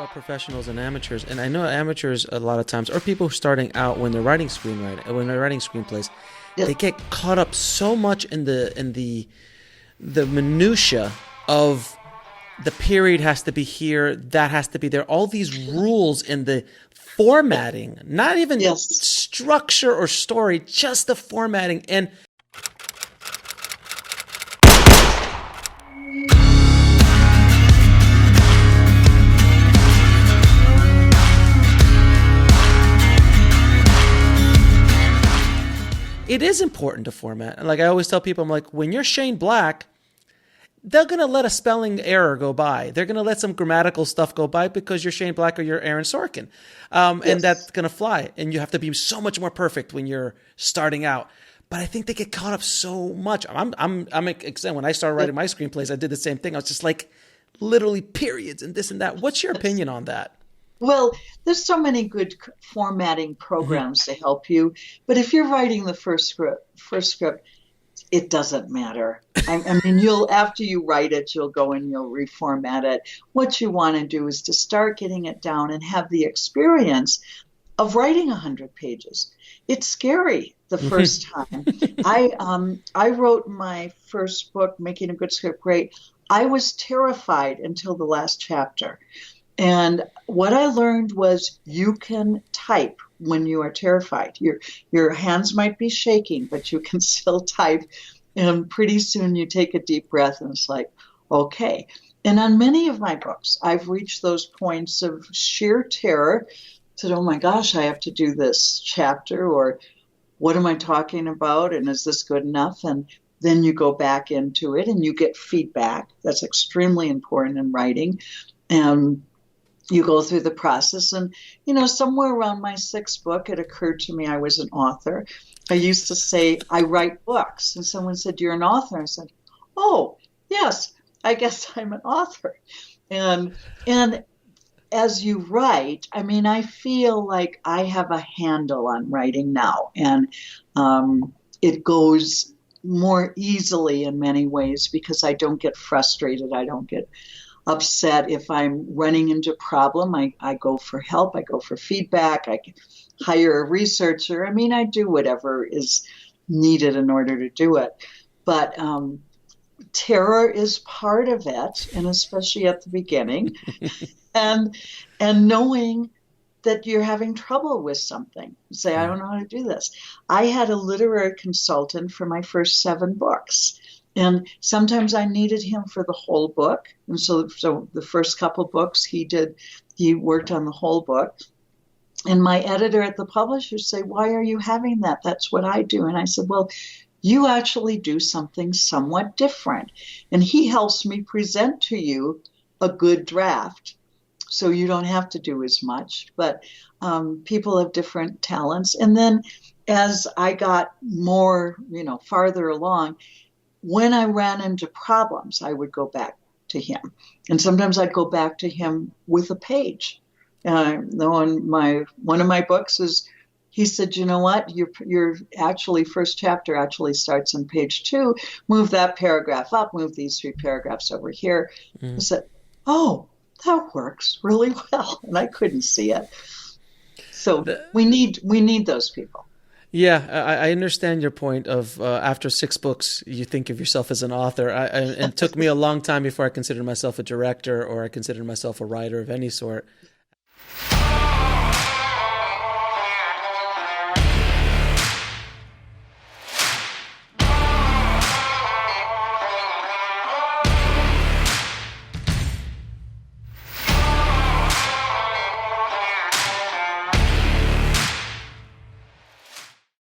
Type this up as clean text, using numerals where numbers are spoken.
about professionals and amateurs, and I know amateurs a lot of times, or people starting out when they're writing screenwriting, when they're writing screenplays, they get caught up so much in the minutia of the period has to be here, that has to be there. All these rules in the formatting, not even structure or story, just the formatting. And it is important to format. Like I always tell people, I'm like, when you're Shane Black, they're going to let a spelling error go by. They're going to let some grammatical stuff go by because you're Shane Black or you're Aaron Sorkin. And that's going to fly. And you have to be so much more perfect when you're starting out. But I think they get caught up so much. I'm excited. When I started writing my screenplays, I did the same thing. I was just like, literally periods and this and that. What's your opinion on that? Well, there's so many good formatting programs to help you. But if you're writing the first script, it doesn't matter. I mean, after you write it, you'll go and you'll reformat it. What you want to do is to start getting it down and have the experience of writing 100 pages. It's scary the first time. I wrote my first book, Making a Good Script Great. I was terrified until the last chapter. And what I learned was you can type when you are terrified. Your hands might be shaking, but you can still type. And pretty soon you take a deep breath and it's like, okay. And on many of my books, I've reached those points of sheer terror. Said, oh my gosh, I have to do this chapter, or what am I talking about? And is this good enough? And then you go back into it and you get feedback. That's extremely important in writing. And you go through the process. And, somewhere around my sixth book, it occurred to me I was an author. I used to say, I write books. And someone said, you're an author. I said, oh, yes, I guess I'm an author. And as you write, I mean, I feel like I have a handle on writing now. And it goes more easily in many ways because I don't get frustrated. I don't get upset if I'm running into a problem. I go for help. I go for feedback. I hire a researcher. I mean, I do whatever is needed in order to do it. But terror is part of it, and especially at the beginning. and knowing that you're having trouble with something. You say, I don't know how to do this. I had a literary consultant for my first 7 books. And sometimes I needed him for the whole book. And so the first couple books he worked on the whole book. And my editor at the publisher said, why are you having that? That's what I do. And I said, well, you actually do something somewhat different. And he helps me present to you a good draft. So you don't have to do as much. But people have different talents. And then as I got more, farther along, when I ran into problems, I would go back to him. And sometimes I'd go back to him with a page. One of my books is, he said, you know what, your actually first chapter actually starts on page 2. Move that paragraph up, move these 3 paragraphs over here. I said, oh, that works really well. And I couldn't see it. So we need those people. Yeah, I understand your point of after 6 books, you think of yourself as an author. It took me a long time before I considered myself a director or I considered myself a writer of any sort.